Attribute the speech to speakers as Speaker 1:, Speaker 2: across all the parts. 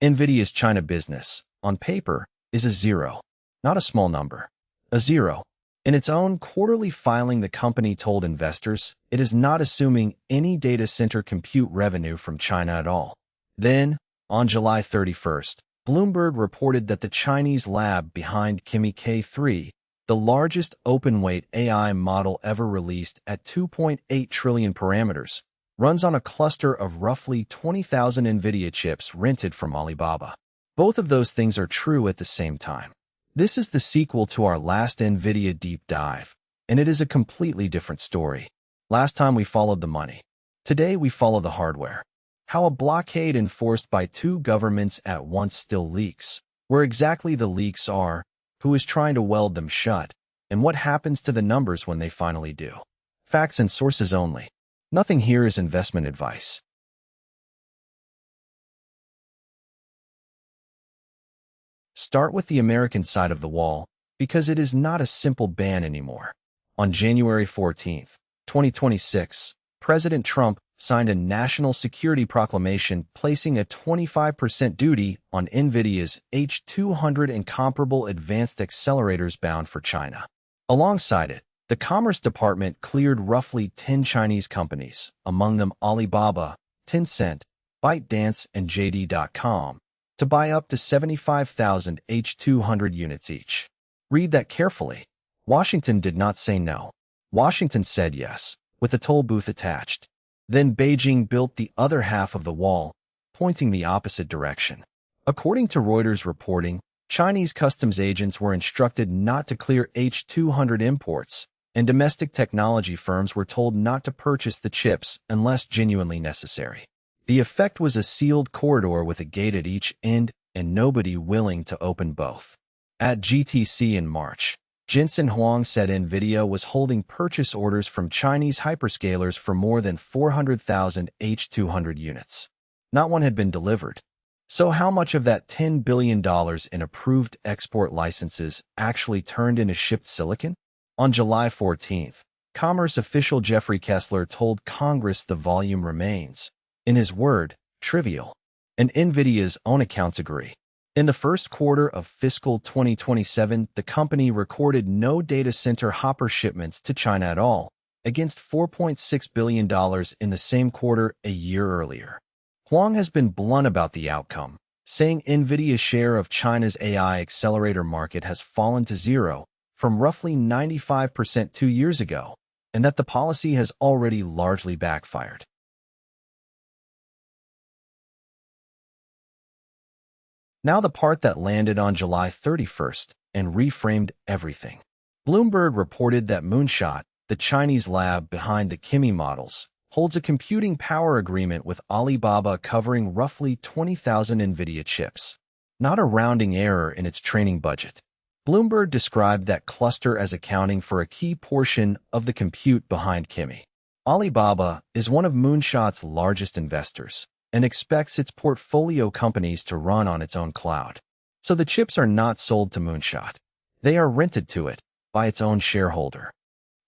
Speaker 1: Nvidia's China business, on paper, is a zero, not a small number. A zero. In its own quarterly filing, the company told investors it is not assuming any data center compute revenue from China at all. Then, on July 31st, Bloomberg reported that the Chinese lab behind Kimi K3, the largest open-weight AI model ever released at 2.8 trillion parameters, runs on a cluster of roughly 20,000 Nvidia chips rented from Alibaba. Both of those things are true at the same time. This is the sequel to our last Nvidia deep dive, and it is a completely different story. Last time we followed the money. Today we follow the hardware. How a blockade enforced by two governments at once still leaks, where exactly the leaks are, who is trying to weld them shut, and what happens to the numbers when they finally do. Facts and sources only. Nothing here is investment advice. Start with the American side of the wall, because it is not a simple ban anymore. On January 14, 2026, President Trump signed a national security proclamation placing a 25% duty on Nvidia's H200 and comparable advanced accelerators bound for China. Alongside it, the Commerce Department cleared roughly 10 Chinese companies, among them Alibaba, Tencent, ByteDance, and JD.com, to buy up to 75,000 H200 units each. Read that carefully. Washington did not say no. Washington said yes, with a toll booth attached. Then Beijing built the other half of the wall, pointing the opposite direction. According to Reuters reporting, Chinese customs agents were instructed not to clear H200 imports, and domestic technology firms were told not to purchase the chips unless genuinely necessary. The effect was a sealed corridor with a gate at each end and nobody willing to open both. At GTC in March, Jensen Huang said Nvidia was holding purchase orders from Chinese hyperscalers for more than 400,000 H200 units. Not one had been delivered. So how much of that $10 billion in approved export licenses actually turned into shipped silicon? On July 14th, Commerce official Jeffrey Kessler told Congress the volume remains, in his word, trivial. And Nvidia's own accounts agree. In the first quarter of fiscal 2027, the company recorded no data center Hopper shipments to China at all, against $4.6 billion in the same quarter a year earlier. Huang has been blunt about the outcome, saying Nvidia's share of China's AI accelerator market has fallen to zero from roughly 95% 2 years ago, and that the policy has already largely backfired. Now the part that landed on July 31st and reframed everything. Bloomberg reported that Moonshot, the Chinese lab behind the Kimi models, holds a computing power agreement with Alibaba covering roughly 20,000 Nvidia chips. Not a rounding error in its training budget. Bloomberg described that cluster as accounting for a key portion of the compute behind Kimi. Alibaba is one of Moonshot's largest investors and expects its portfolio companies to run on its own cloud. So the chips are not sold to Moonshot. They are rented to it by its own shareholder.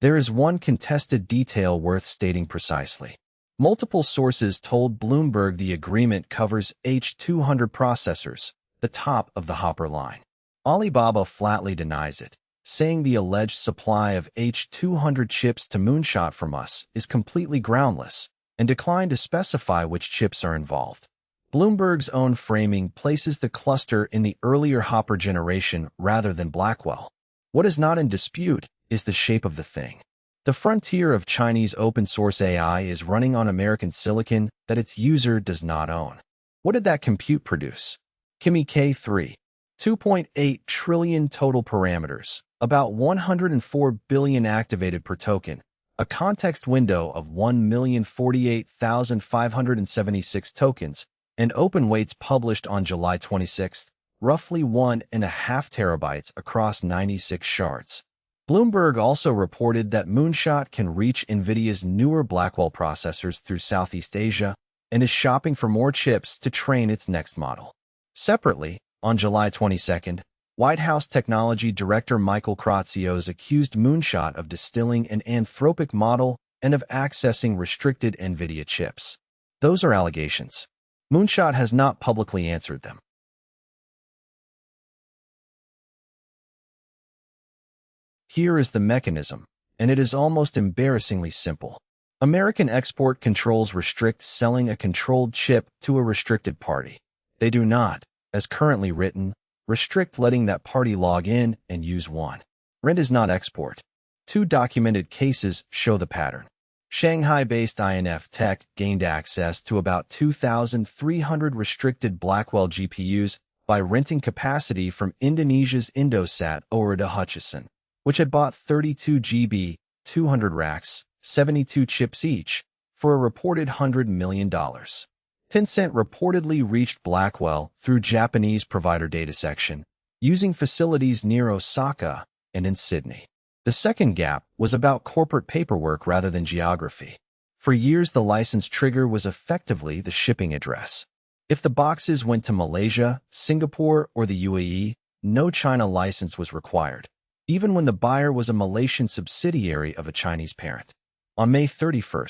Speaker 1: There is one contested detail worth stating precisely. Multiple sources told Bloomberg the agreement covers H200 processors, the top of the Hopper line. Alibaba flatly denies it, saying the alleged supply of H200 chips to Moonshot from us is completely groundless, and declined to specify which chips are involved. Bloomberg's own framing places the cluster in the earlier Hopper generation rather than Blackwell. What is not in dispute is the shape of the thing. The frontier of Chinese open-source AI is running on American silicon that its user does not own. What did that compute produce? Kimi K3, 2.8 trillion total parameters, about 104 billion activated per token, a context window of 1,048,576 tokens, and open weights published on July 26, roughly 1.5 terabytes across 96 shards. Bloomberg also reported that Moonshot can reach Nvidia's newer Blackwell processors through Southeast Asia and is shopping for more chips to train its next model. Separately, on July 22, White House Technology Director Michael Kratsios accused Moonshot of distilling an Anthropic model and of accessing restricted Nvidia chips. Those are allegations. Moonshot has not publicly answered them. Here is the mechanism, and it is almost embarrassingly simple. American export controls restrict selling a controlled chip to a restricted party. They do not, as currently written, restrict letting that party log in and use one. Rent is not export. 2 documented cases show the pattern. Shanghai-based INF Tech gained access to about 2,300 restricted Blackwell GPUs by renting capacity from Indonesia's Indosat or de Hutchison, which had bought 32 GB, 200 racks, 72 chips each, for a reported $100 million. Tencent reportedly reached Blackwell through Japanese provider Datasection, using facilities near Osaka and in Sydney. The second gap was about corporate paperwork rather than geography. For years, the license trigger was effectively the shipping address. If the boxes went to Malaysia, Singapore, or the UAE, no China license was required, even when the buyer was a Malaysian subsidiary of a Chinese parent. On May 31,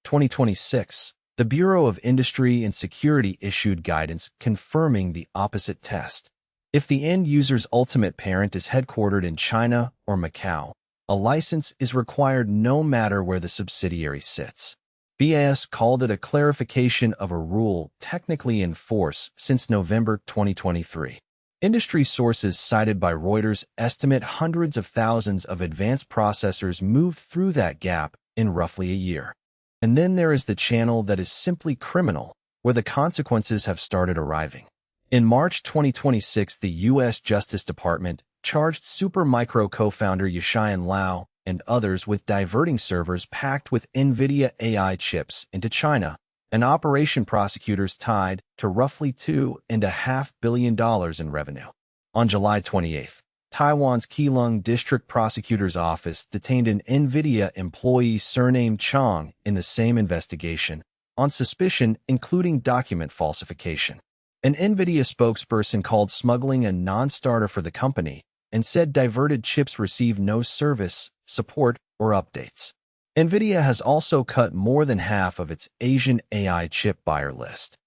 Speaker 1: 2026, the Bureau of Industry and Security issued guidance confirming the opposite test. If the end user's ultimate parent is headquartered in China or Macau, a license is required no matter where the subsidiary sits. BIS called it a clarification of a rule technically in force since November 2023. Industry sources cited by Reuters estimate hundreds of thousands of advanced processors moved through that gap in roughly a year. And then there is the channel that is simply criminal, where the consequences have started arriving. In March 2026, the U.S. Justice Department charged Supermicro co-founder Yashian Lau and others with diverting servers packed with Nvidia AI chips into China, an operation prosecutors tied to roughly $2.5 billion in revenue. On July 28, Taiwan's Keelung District Prosecutor's Office detained an Nvidia employee surnamed Chong in the same investigation, on suspicion including document falsification. An Nvidia spokesperson called smuggling a non-starter for the company and said diverted chips receive no service, support, or updates. Nvidia has also cut more than half of its Asian AI chip buyer list.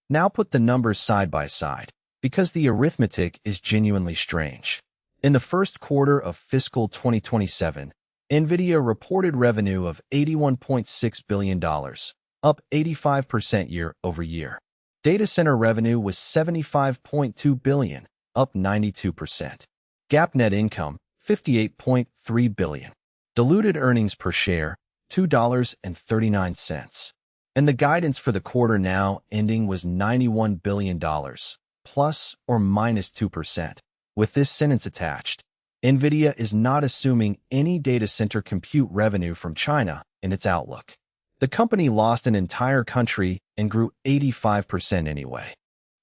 Speaker 1: Now put the numbers side by side, because the arithmetic is genuinely strange. In the first quarter of fiscal 2027, Nvidia reported revenue of $81.6 billion, up 85% year-over-year. Data center revenue was $75.2 billion, up 92%. GAAP net income, $58.3 billion. Diluted earnings per share, $2.39. And the guidance for the quarter now ending was $91 billion, plus or minus 2%. With this sentence attached, Nvidia is not assuming any data center compute revenue from China in its outlook. The company lost an entire country and grew 85% anyway.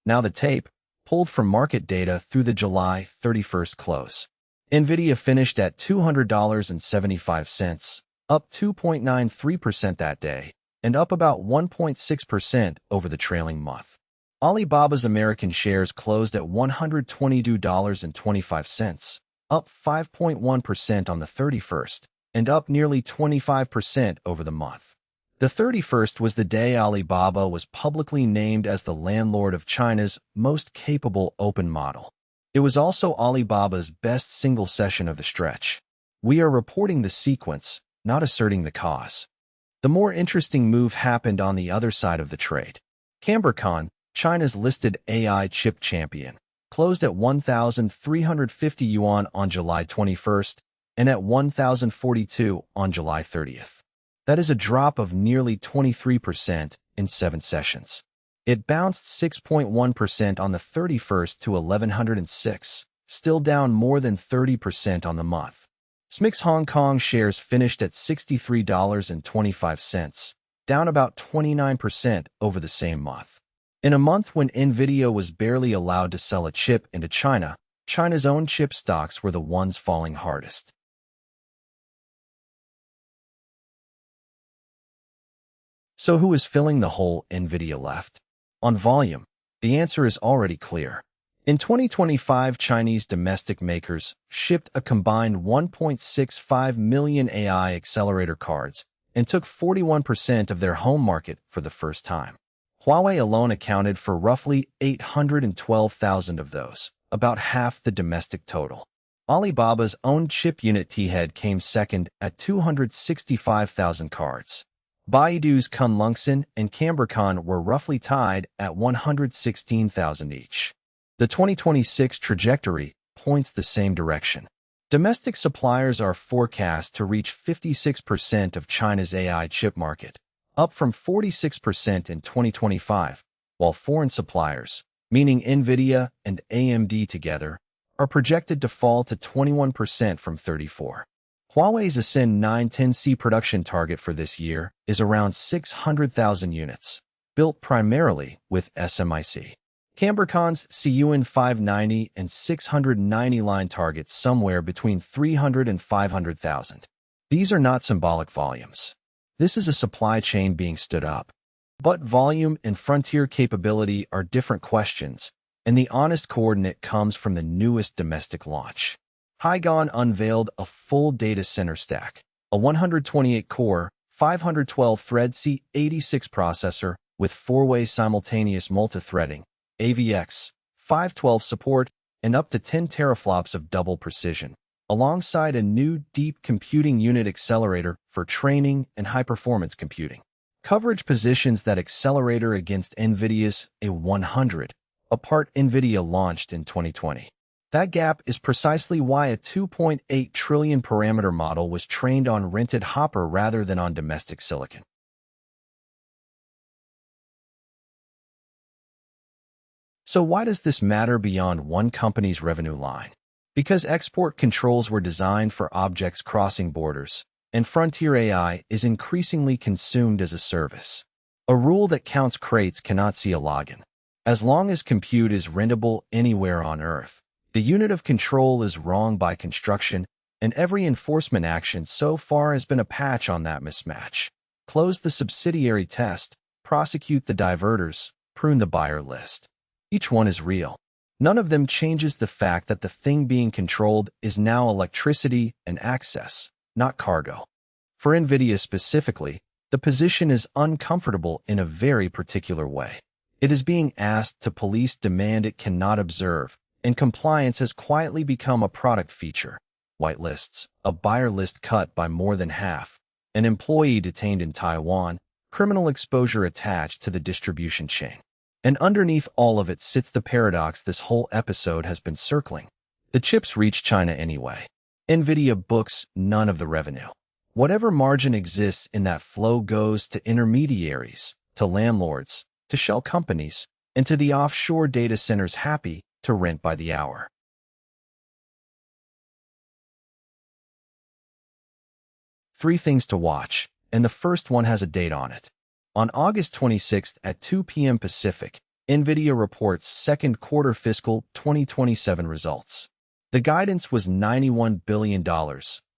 Speaker 1: Now the tape, pulled from market data through the July 31st close. Nvidia finished at $200.75, up 2.93% that day, and up about 1.6% over the trailing month. Alibaba's American shares closed at $122.25, up 5.1% on the 31st, and up nearly 25% over the month. The 31st was the day Alibaba was publicly named as the landlord of China's most capable open model. It was also Alibaba's best single session of the stretch. We are reporting the sequence, not asserting the cause. The more interesting move happened on the other side of the trade. Cambricon, China's listed AI chip champion, closed at 1,350 yuan on July 21st and at 1,042 on July 30th. That is a drop of nearly 23% in 7 sessions. It bounced 6.1% on the 31st to 1,106, still down more than 30% on the month. SMIC's Hong Kong shares finished at $63.25, down about 29% over the same month. In a month when Nvidia was barely allowed to sell a chip into China, China's own chip stocks were the ones falling hardest. So who is filling the hole Nvidia left? On volume, the answer is already clear. In 2025, Chinese domestic makers shipped a combined 1.65 million AI accelerator cards and took 41% of their home market for the first time. Huawei alone accounted for roughly 812,000 of those, about half the domestic total. Alibaba's own chip unit T-Head came second at 265,000 cards. Baidu's Kunlunxin and Cambricon were roughly tied at 116,000 each. The 2026 trajectory points the same direction. Domestic suppliers are forecast to reach 56% of China's AI chip market, up from 46% in 2025, while foreign suppliers, meaning Nvidia and AMD together, are projected to fall to 21% from 34%. Huawei's Ascend 910C production target for this year is around 600,000 units, built primarily with SMIC. Cambricon's CUN 590 and 690 line targets somewhere between 300 and 500,000. These are not symbolic volumes. This is a supply chain being stood up. But volume and frontier capability are different questions, and the honest coordinate comes from the newest domestic launch. Hygon unveiled a full data center stack, a 128-core, 512-thread C86 processor with 4-way simultaneous multithreading, AVX, 512 support, and up to 10 teraflops of double precision, alongside a new deep computing unit accelerator for training and high-performance computing. Coverage positions that accelerator against Nvidia's A100, a part Nvidia launched in 2020. That gap is precisely why a 2.8 trillion parameter model was trained on rented Hopper rather than on domestic silicon. So why does this matter beyond one company's revenue line? Because export controls were designed for objects crossing borders, and frontier AI is increasingly consumed as a service. A rule that counts crates cannot see a login. As long as compute is rentable anywhere on Earth, the unit of control is wrong by construction, and every enforcement action so far has been a patch on that mismatch. Close the subsidiary test, prosecute the diverters, prune the buyer list. Each one is real. None of them changes the fact that the thing being controlled is now electricity and access, not cargo. For Nvidia specifically, the position is uncomfortable in a very particular way. It is being asked to police demand it cannot observe, and compliance has quietly become a product feature. Whitelists, a buyer list cut by more than half, an employee detained in Taiwan, criminal exposure attached to the distribution chain. And underneath all of it sits the paradox this whole episode has been circling. The chips reach China anyway. Nvidia books none of the revenue. Whatever margin exists in that flow goes to intermediaries, to landlords, to shell companies, and to the offshore data centers happy to rent by the hour. Three things to watch, and the first one has a date on it. On August 26th at 2 p.m. Pacific, Nvidia reports second quarter fiscal 2027 results. The guidance was $91 billion,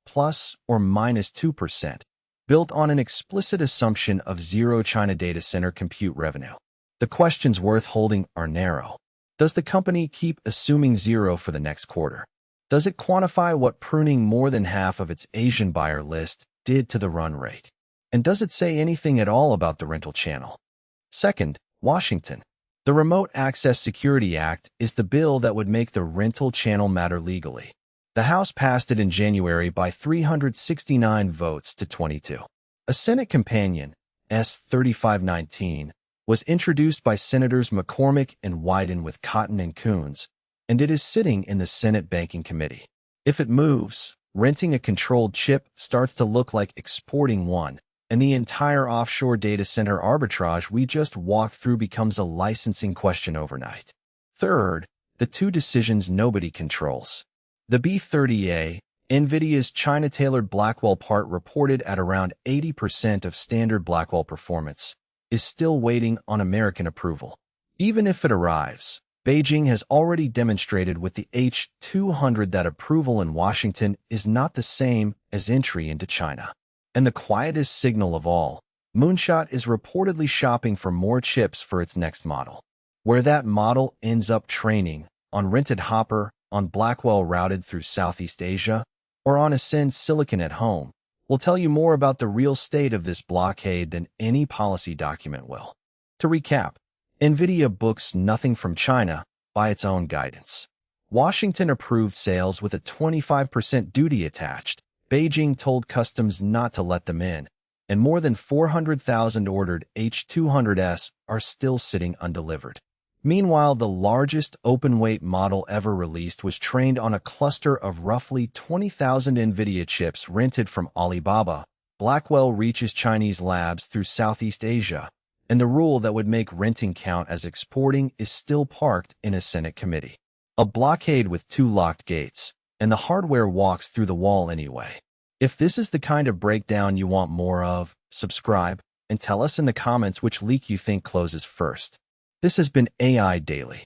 Speaker 1: plus or minus 2%, built on an explicit assumption of zero China data center compute revenue. The questions worth holding are narrow. Does the company keep assuming zero for the next quarter? Does it quantify what pruning more than half of its Asian buyer list did to the run rate? And does it say anything at all about the rental channel? Second, Washington. The Remote Access Security Act is the bill that would make the rental channel matter legally. The House passed it in January by 369 votes to 22. A Senate companion, S. 3519, was introduced by Senators McCormick and Wyden with Cotton and Coons, and it is sitting in the Senate Banking Committee. If it moves, renting a controlled chip starts to look like exporting one, and the entire offshore data center arbitrage we just walked through becomes a licensing question overnight. Third, the two decisions nobody controls. The B30A, Nvidia's China-tailored Blackwell part reported at around 80% of standard Blackwell performance, is still waiting on American approval. Even if it arrives, Beijing has already demonstrated with the H200 that approval in Washington is not the same as entry into China. And the quietest signal of all, Moonshot is reportedly shopping for more chips for its next model. Where that model ends up training, on rented Hopper, on Blackwell routed through Southeast Asia, or on Ascend silicon at home, will tell you more about the real state of this blockade than any policy document will. To recap, Nvidia books nothing from China by its own guidance. Washington approved sales with a 25% duty attached. Beijing told customs not to let them in, and more than 400,000 ordered H200s are still sitting undelivered. Meanwhile, the largest open-weight model ever released was trained on a cluster of roughly 20,000 Nvidia chips rented from Alibaba. Blackwell reaches Chinese labs through Southeast Asia, and the rule that would make renting count as exporting is still parked in a Senate committee. A blockade with 2 locked gates, and the hardware walks through the wall anyway. If this is the kind of breakdown you want more of, subscribe, and tell us in the comments which leak you think closes first. This has been AI Daily.